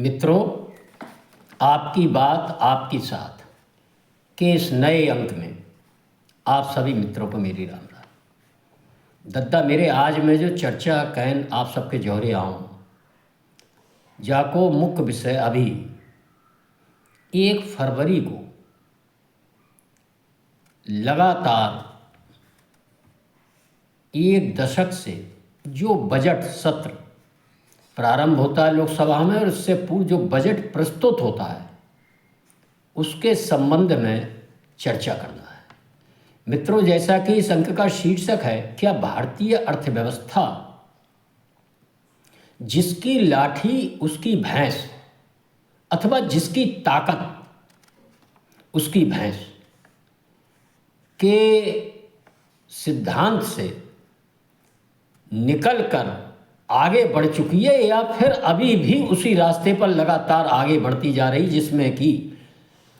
मित्रों, आपकी बात आपकी साथ के इस नए अंक में आप सभी मित्रों को मेरी राम राम। दद्दा मेरे आज मैं जो चर्चा कैन आप सबके जोहरे आऊँ जाको मुख्य विषय अभी 1 फरवरी को लगातार 1 दशक से जो बजट सत्र प्रारंभ होता है लोकसभा में और उससे पूर्व जो बजट प्रस्तुत होता है उसके संबंध में चर्चा करना है। मित्रों, जैसा कि इस अंक का शीर्षक है, क्या भारतीय अर्थव्यवस्था जिसकी लाठी उसकी भैंस अथवा जिसकी ताकत उसकी भैंस के सिद्धांत से निकलकर आगे बढ़ चुकी है या फिर अभी भी उसी रास्ते पर लगातार आगे बढ़ती जा रही, जिसमें कि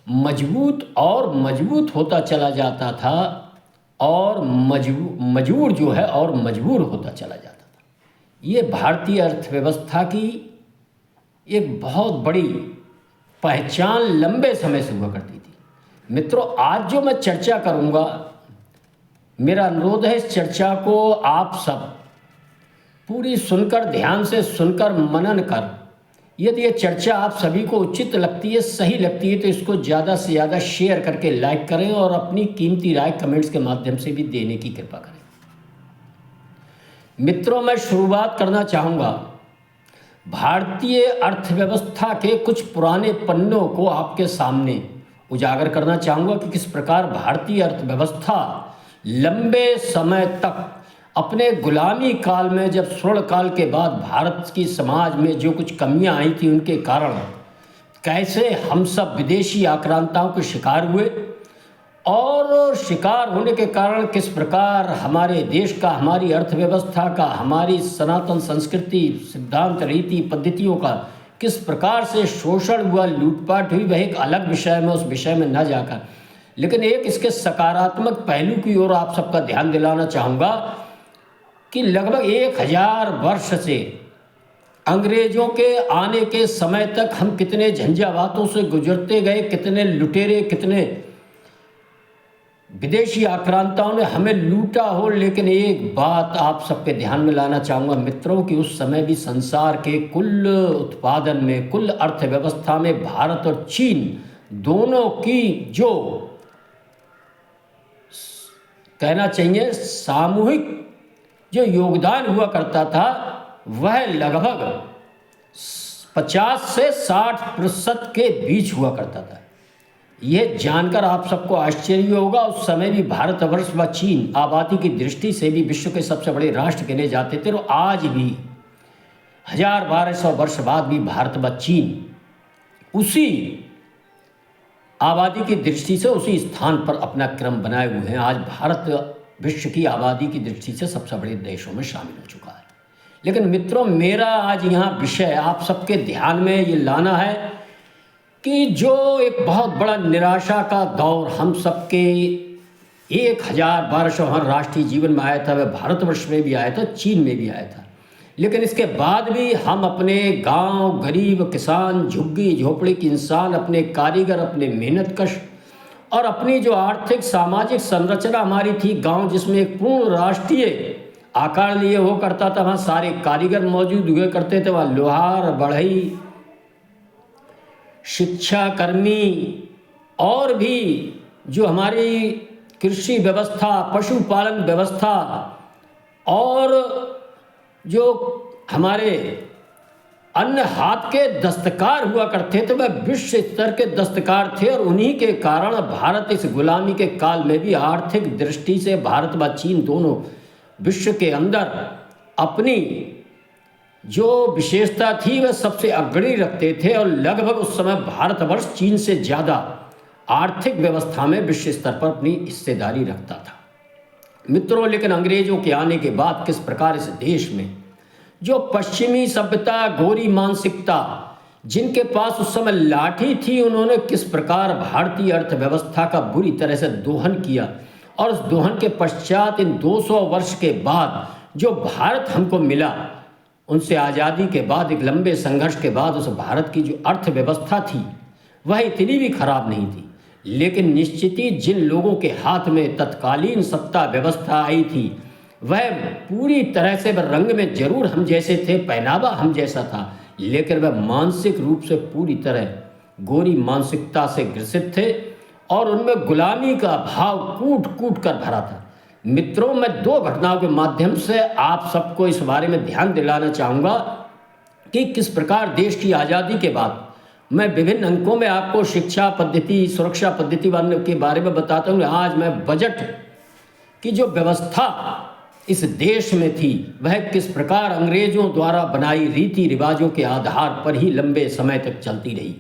मजबूत होता चला जाता था और मजबूर जो है और मजबूर होता चला जाता था। ये भारतीय अर्थव्यवस्था की एक बहुत बड़ी पहचान लंबे समय से हुआ करती थी। मित्रों, आज जो मैं चर्चा करूंगा, मेरा अनुरोध है इस चर्चा को आप सब पूरी सुनकर, ध्यान से सुनकर, मनन कर, यदि ये चर्चा आप सभी को उचित लगती है, सही लगती है, तो इसको ज़्यादा से ज़्यादा शेयर करके लाइक करें और अपनी कीमती राय कमेंट्स के माध्यम से भी देने की कृपा करें। मित्रों, मैं शुरुआत करना चाहूँगा भारतीय अर्थव्यवस्था के कुछ पुराने पन्नों को आपके सामने उजागर करना चाहूँगा कि किस प्रकार भारतीय अर्थव्यवस्था लंबे समय तक अपने गुलामी काल में, जब स्वर्ण काल के बाद भारत की समाज में जो कुछ कमियां आई थी उनके कारण कैसे हम सब विदेशी आक्रांताओं के शिकार हुए और शिकार होने के कारण किस प्रकार हमारे देश का, हमारी अर्थव्यवस्था का, हमारी सनातन संस्कृति, सिद्धांत, रीति, पद्धतियों का किस प्रकार से शोषण हुआ, लूटपाट हुई। वह एक अलग विषय में, उस विषय में न जाकर, लेकिन एक इसके सकारात्मक पहलू की ओर आप सबका ध्यान दिलाना चाहूँगा कि लगभग 1000 वर्ष से अंग्रेजों के आने के समय तक हम कितने झंझावातों से गुजरते गए, कितने लुटेरे, कितने विदेशी आक्रांताओं ने हमें लूटा हो। लेकिन एक बात आप सबके ध्यान में लाना चाहूँगा मित्रों कि उस समय भी संसार के कुल उत्पादन में, कुल अर्थव्यवस्था में भारत और चीन दोनों की जो कहना चाहिए सामूहिक जो योगदान हुआ करता था वह लगभग 50 से 60% के बीच हुआ करता था। यह जानकर आप सबको आश्चर्य होगा, उस समय भी भारतवर्ष व चीन आबादी की दृष्टि से भी विश्व के सबसे बड़े राष्ट्र गिने जाते थे और आज भी 1200 वर्ष बाद भी भारत व चीन उसी आबादी की दृष्टि से उसी स्थान पर अपना क्रम बनाए हुए हैं। आज भारत विश्व की आबादी की दृष्टि से सबसे बड़े देशों में शामिल हो चुका है। लेकिन मित्रों, मेरा आज यहाँ विषय आप सबके ध्यान में ये लाना है कि जो एक बहुत बड़ा निराशा का दौर हम सबके 1000 हर राष्ट्रीय जीवन में आया था, वह भारतवर्ष में भी आया था, चीन में भी आया था। लेकिन इसके बाद भी हम अपने गांव, गरीब किसान, झुग्गी झोपड़ी के इंसान, अपने कारीगर, अपने मेहनतकश और अपनी जो आर्थिक सामाजिक संरचना हमारी थी, गांव जिसमें एक पूर्ण राष्ट्रीय आकार लिए हो करता था, वहाँ सारे कारीगर मौजूद हुए करते थे, वहाँ लोहार, बढ़ई, शिक्षा कर्मी और भी जो हमारी कृषि व्यवस्था, पशुपालन व्यवस्था और जो हमारे अन्य हाथ के दस्तकार हुआ करते थे, वह विश्व स्तर के दस्तकार थे। और उन्हीं के कारण भारत इस गुलामी के काल में भी आर्थिक दृष्टि से भारत व चीन दोनों विश्व के अंदर अपनी जो विशेषता थी वह सबसे अग्रणी रखते थे और लगभग उस समय भारतवर्ष चीन से ज़्यादा आर्थिक व्यवस्था में विश्व स्तर पर अपनी हिस्सेदारी रखता था। मित्रों, लेकिन अंग्रेजों के आने के बाद किस प्रकार इस देश में जो पश्चिमी सभ्यता, गोरी मानसिकता, जिनके पास उस समय लाठी थी, उन्होंने किस प्रकार भारतीय अर्थव्यवस्था का बुरी तरह से दोहन किया। और उस दोहन के पश्चात इन 200 वर्ष के बाद जो भारत हमको मिला, उनसे आज़ादी के बाद एक लंबे संघर्ष के बाद उस भारत की जो अर्थव्यवस्था थी वह इतनी भी खराब नहीं थी, लेकिन निश्चित ही जिन लोगों के हाथ में तत्कालीन सत्ता व्यवस्था आई थी वह पूरी तरह से वह रंग में जरूर हम जैसे थे, पहनावा हम जैसा था, लेकिन वह मानसिक रूप से पूरी तरह गोरी मानसिकता से ग्रसित थे और उनमें गुलामी का भाव कूट कूट कर भरा था। मित्रों, मैं दो घटनाओं के माध्यम से आप सबको इस बारे में ध्यान दिलाना चाहूँगा कि किस प्रकार देश की आज़ादी के बाद मैं विभिन्न अंकों में आपको शिक्षा पद्धति, सुरक्षा पद्धति वाले के बारे में बताता हूँ। आज मैं बजट की जो व्यवस्था इस देश में थी वह किस प्रकार अंग्रेजों द्वारा बनाई रीति रिवाजों के आधार पर ही लंबे समय तक चलती रही,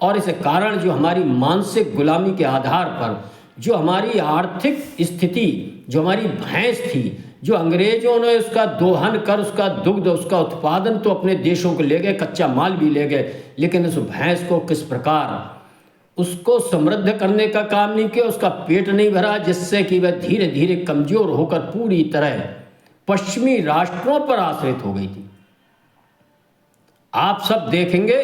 और इस कारण जो हमारी मानसिक गुलामी के आधार पर जो हमारी आर्थिक स्थिति, जो हमारी भैंस थी, जो अंग्रेजों ने उसका दोहन कर उसका दुग्ध, उसका उत्पादन तो अपने देशों को ले गए, कच्चा माल भी ले गए, लेकिन उस भैंस को किस प्रकार उसको समृद्ध करने का काम नहीं किया, उसका पेट नहीं भरा, जिससे कि वह धीरे धीरे कमजोर होकर पूरी तरह पश्चिमी राष्ट्रों पर आश्रित हो गई थी। आप सब देखेंगे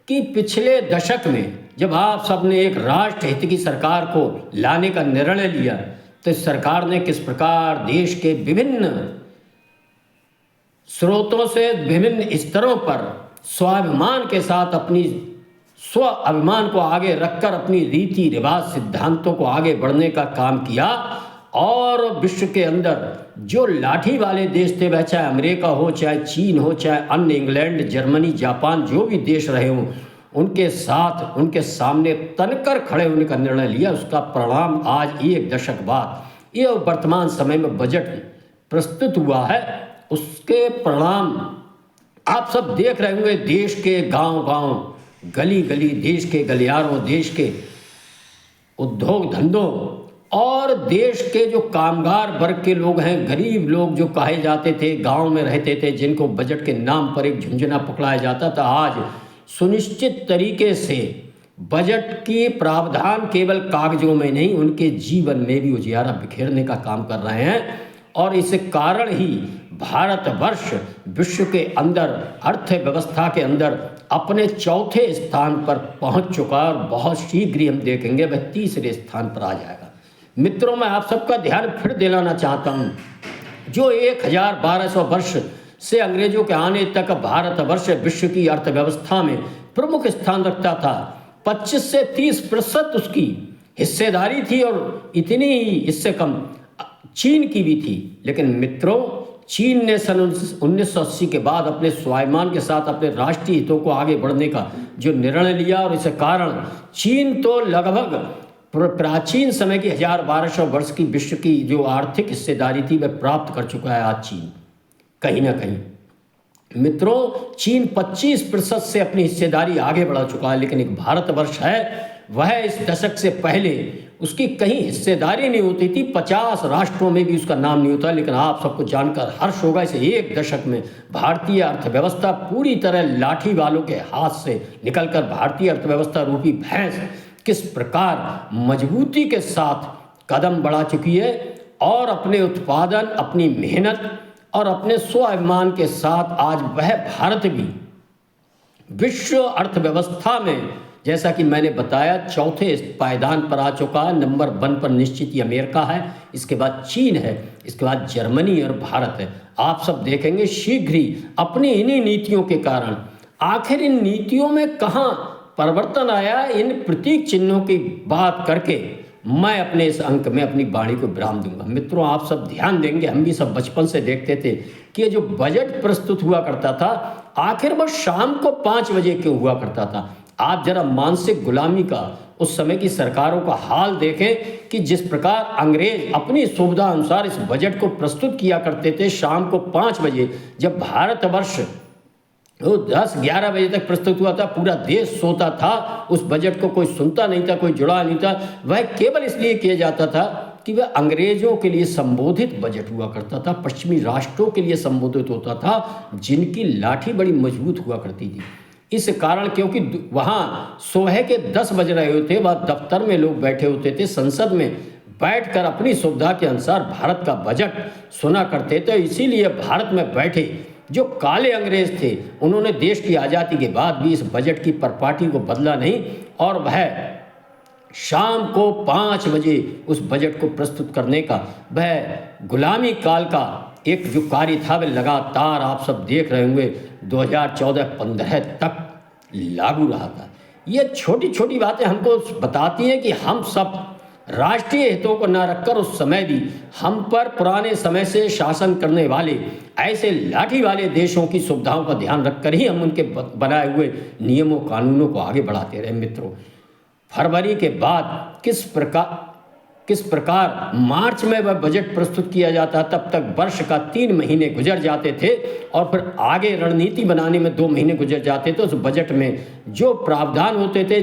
कि पिछले दशक में जब आप सब ने एक राष्ट्र हित की सरकार को लाने का निर्णय लिया तो इस सरकार ने किस प्रकार देश के विभिन्न स्रोतों से विभिन्न स्तरों पर स्वाभिमान के साथ अपनी स्व अभिमान को आगे रखकर अपनी रीति रिवाज सिद्धांतों को आगे बढ़ने का काम किया, और विश्व के अंदर जो लाठी वाले देश थे, वह चाहे अमेरिका हो, चाहे चीन हो, चाहे अन्य इंग्लैंड, जर्मनी, जापान, जो भी देश रहे हों, उनके साथ उनके सामने तनकर खड़े होने का निर्णय लिया। उसका परिणाम आज एक दशक बाद ये वर्तमान समय में बजट प्रस्तुत हुआ है, उसके परिणाम आप सब देख रहे होंगे। देश के गांव-गांव, गली-गली, देश के गलियारों, देश के उद्योग धंधों और देश के जो कामगार वर्ग के लोग हैं, गरीब लोग जो कहे जाते थे, गांव में रहते थे, जिनको बजट के नाम पर एक झुंझुना पकड़ाया जाता था, आज सुनिश्चित तरीके से बजट की प्रावधान केवल कागजों में नहीं, उनके जीवन में भी उजियारा बिखेरने का काम कर रहे हैं। और इस कारण ही भारतवर्ष विश्व के अंदर अर्थव्यवस्था के अंदर अपने चौथे स्थान पर पहुंच चुका और बहुत शीघ्र ही हम देखेंगे वह तीसरे स्थान पर आ जाएगा। मित्रों, मैं आप सबका ध्यान फिर दिलाना चाहता हूं, जो 1200 वर्ष से अंग्रेजों के आने तक भारतवर्ष विश्व की अर्थव्यवस्था में प्रमुख स्थान रखता था। 25 से 30% उसकी हिस्सेदारी थी और इतनी ही इससे कम चीन की भी थी। लेकिन मित्रों, चीन ने सन 1980 के बाद अपने स्वाभिमान के साथ अपने राष्ट्रीय हितों को आगे बढ़ने का जो निर्णय लिया, और इस कारण चीन तो लगभग प्राचीन समय की 1200 वर्ष की विश्व की जो आर्थिक हिस्सेदारी थी वह प्राप्त कर चुका है आज चीन कहीं ना कहीं। मित्रों, चीन 25% से अपनी हिस्सेदारी आगे बढ़ा चुका है, लेकिन एक भारतवर्ष है वह इस दशक से पहले उसकी कहीं हिस्सेदारी नहीं होती थी, 50 राष्ट्रों में भी उसका नाम नहीं होता। लेकिन आप सबको जानकर हर्ष होगा, इसे एक दशक में भारतीय अर्थव्यवस्था पूरी तरह लाठी वालों के हाथ से निकलकर भारतीय अर्थव्यवस्था रूपी भैंस किस प्रकार मजबूती के साथ कदम बढ़ा चुकी है, और अपने उत्पादन, अपनी मेहनत और अपने स्वाभिमान के साथ आज वह भारत भी विश्व अर्थव्यवस्था में, जैसा कि मैंने बताया, चौथे पायदान पर आ चुका है। नंबर 1 पर निश्चित ही अमेरिका है, इसके बाद चीन है, इसके बाद जर्मनी और भारत है। आप सब देखेंगे शीघ्र ही अपनी इन्हीं नीतियों के कारण, आखिर इन नीतियों में कहाँ परिवर्तन आया, इन प्रतीक चिन्हों की बात करके मैं अपने इस अंक में अपनी वाणी को विराम दूंगा। मित्रों, आप सब ध्यान देंगे, हम भी सब बचपन से देखते थे कि ये जो बजट प्रस्तुत हुआ करता था, आखिर वह शाम को 5 बजे क्यों हुआ करता था। आप जरा मानसिक गुलामी का उस समय की सरकारों का हाल देखें कि जिस प्रकार अंग्रेज अपनी सुविधा अनुसार इस बजट को प्रस्तुत किया करते थे शाम को 5 बजे, जब भारतवर्ष 10-11 बजे तक प्रस्तुत हुआ था, पूरा देश सोता था, उस बजट को कोई सुनता नहीं था, कोई जुड़ा नहीं था। वह केवल इसलिए किया जाता था कि वह अंग्रेजों के लिए संबोधित बजट हुआ करता था, पश्चिमी राष्ट्रों के लिए संबोधित होता था, जिनकी लाठी बड़ी मजबूत हुआ करती थी। इस कारण, क्योंकि वहाँ सुबह के 10 बज रहे होते, वह दफ्तर में लोग बैठे होते थे, संसद में बैठकर अपनी सुविधा के अनुसार भारत का बजट सुना करते थे। इसीलिए भारत में बैठे जो काले अंग्रेज थे उन्होंने देश की आज़ादी के बाद भी इस बजट की परिपाटी को बदला नहीं और वह शाम को 5 बजे उस बजट को प्रस्तुत करने का वह गुलामी काल का एक जो कार्य था वह लगातार आप सब देख रहे होंगे 2014-15 तक लागू रहा था। ये छोटी छोटी बातें हमको बताती हैं कि हम सब राष्ट्रीय हितों को न रखकर उस समय भी हम पर पुराने समय से शासन करने वाले ऐसे लाठी वाले देशों की सुविधाओं का ध्यान रखकर ही हम उनके बनाए हुए नियमों कानूनों को आगे बढ़ाते रहे। मित्रों, फरवरी के बाद किस प्रकार मार्च में वह बजट प्रस्तुत किया जाता, तब तक वर्ष का 3 महीने गुजर जाते थे और फिर आगे रणनीति बनाने में 2 महीने गुजर जाते थे। उस बजट में जो प्रावधान होते थे,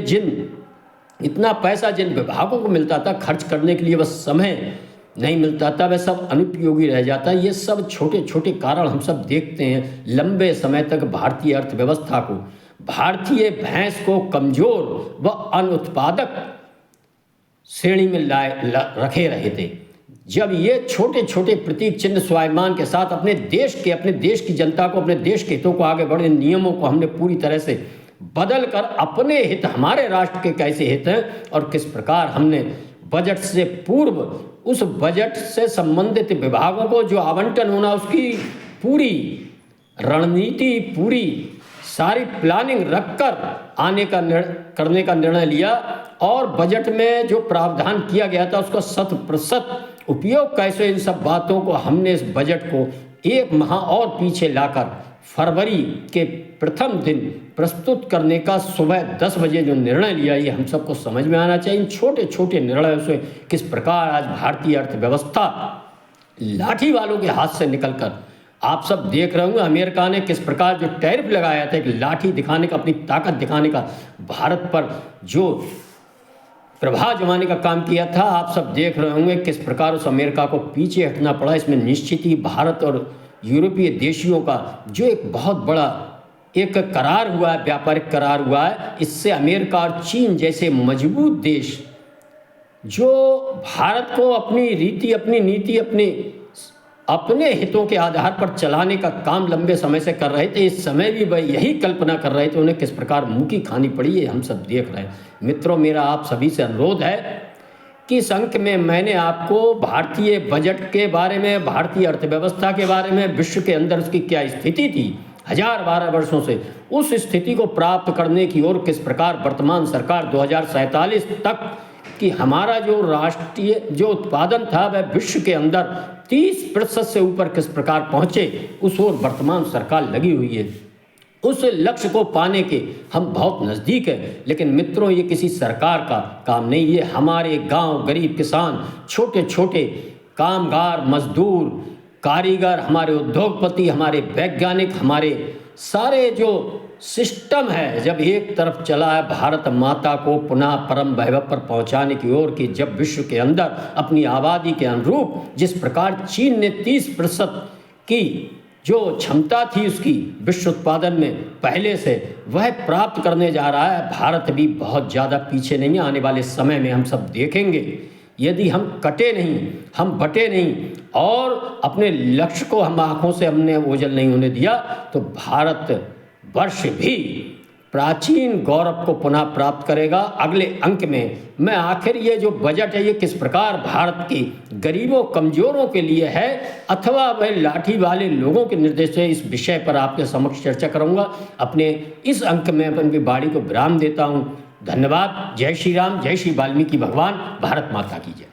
इतना पैसा जिन विभागों को मिलता था खर्च करने के लिए बस समय नहीं मिलता था, वह सब अनुपयोगी रह जाता। ये सब छोटे छोटे कारण हम सब देखते हैं लंबे समय तक भारतीय अर्थव्यवस्था को, भारतीय भैंस को कमज़ोर व अनुत्पादक श्रेणी में रखे रहे थे। जब ये छोटे छोटे प्रतीक चिन्ह स्वाभिमान के साथ अपने देश की जनता को, अपने देश के हितों को आगे बढ़े नियमों को हमने पूरी तरह से बदल कर अपने हित, हमारे राष्ट्र के कैसे हित हैं और किस प्रकार हमने बजट से पूर्व उस बजट से संबंधित विभागों को जो आवंटन होना उसकी पूरी रणनीति, पूरी सारी प्लानिंग रखकर करने का निर्णय लिया और बजट में जो प्रावधान किया गया था उसका 100% उपयोग कैसे, इन सब बातों को हमने इस बजट को 1 माह और पीछे लाकर फरवरी के प्रथम दिन प्रस्तुत करने का सुबह 10 बजे जो निर्णय लिया, ये हम सबको समझ में आना चाहिए। इन छोटे छोटे निर्णयों से किस प्रकार आज भारतीय अर्थव्यवस्था लाठी वालों के हाथ से निकलकर, आप सब देख रहे होंगे अमेरिका ने किस प्रकार जो टैरिफ लगाया था, एक लाठी दिखाने का, अपनी ताकत दिखाने का, भारत पर जो प्रभाव जमाने का काम किया था। आप सब देख रहे होंगे किस प्रकार उस अमेरिका को पीछे हटना पड़ा। इसमें निश्चित ही भारत और यूरोपीय देशियों का जो एक बहुत बड़ा एक करार हुआ है, व्यापारिक करार हुआ है, इससे अमेरिका और चीन जैसे मजबूत देश जो भारत को अपनी रीति, अपनी नीति, अपने हितों के आधार पर चलाने का काम लंबे समय से कर रहे थे, इस समय भी वह यही कल्पना कर रहे थे, उन्हें किस प्रकार मुँह की खानी पड़ी है हम सब देख रहे हैं। मित्रों, मेरा आप सभी से अनुरोध है कि इस अंक में मैंने आपको भारतीय बजट के बारे में, भारतीय अर्थव्यवस्था के बारे में, विश्व के अंदर उसकी क्या स्थिति थी 1012 वर्षों से, उस स्थिति को प्राप्त करने की ओर किस प्रकार वर्तमान सरकार 2047 तक कि हमारा जो राष्ट्रीय जो उत्पादन था वह विश्व के अंदर 30% से ऊपर किस प्रकार पहुँचे, उस ओर वर्तमान सरकार लगी हुई है। उस लक्ष्य को पाने के हम बहुत नज़दीक हैं। लेकिन मित्रों, ये किसी सरकार का काम नहीं, ये हमारे गांव, गरीब किसान, छोटे छोटे कामगार, मजदूर, कारीगर, हमारे उद्योगपति, हमारे वैज्ञानिक, हमारे सारे जो सिस्टम है, जब एक तरफ चला है भारत माता को पुनः परम वैभव पर पहुंचाने की ओर कि जब विश्व के अंदर अपनी आबादी के अनुरूप जिस प्रकार चीन ने 30% की जो क्षमता थी उसकी विश्व उत्पादन में पहले से, वह प्राप्त करने जा रहा है। भारत भी बहुत ज़्यादा पीछे नहीं है। आने वाले समय में हम सब देखेंगे, यदि हम कटे नहीं, हम बटे नहीं और अपने लक्ष्य को हम आँखों से हमने ओझल नहीं होने दिया, तो भारत वर्ष भी प्राचीन गौरव को पुनः प्राप्त करेगा। अगले अंक में मैं आखिर ये जो बजट है ये किस प्रकार भारत की गरीबों, कमज़ोरों के लिए है अथवा वह लाठी वाले लोगों के निर्देश है, इस विषय पर आपके समक्ष चर्चा करूंगा। अपने इस अंक में अपनी वाणी को विराम देता हूँ। धन्यवाद। जय श्री राम, जय श्री वाल्मीकि भगवान, भारत माता की जय।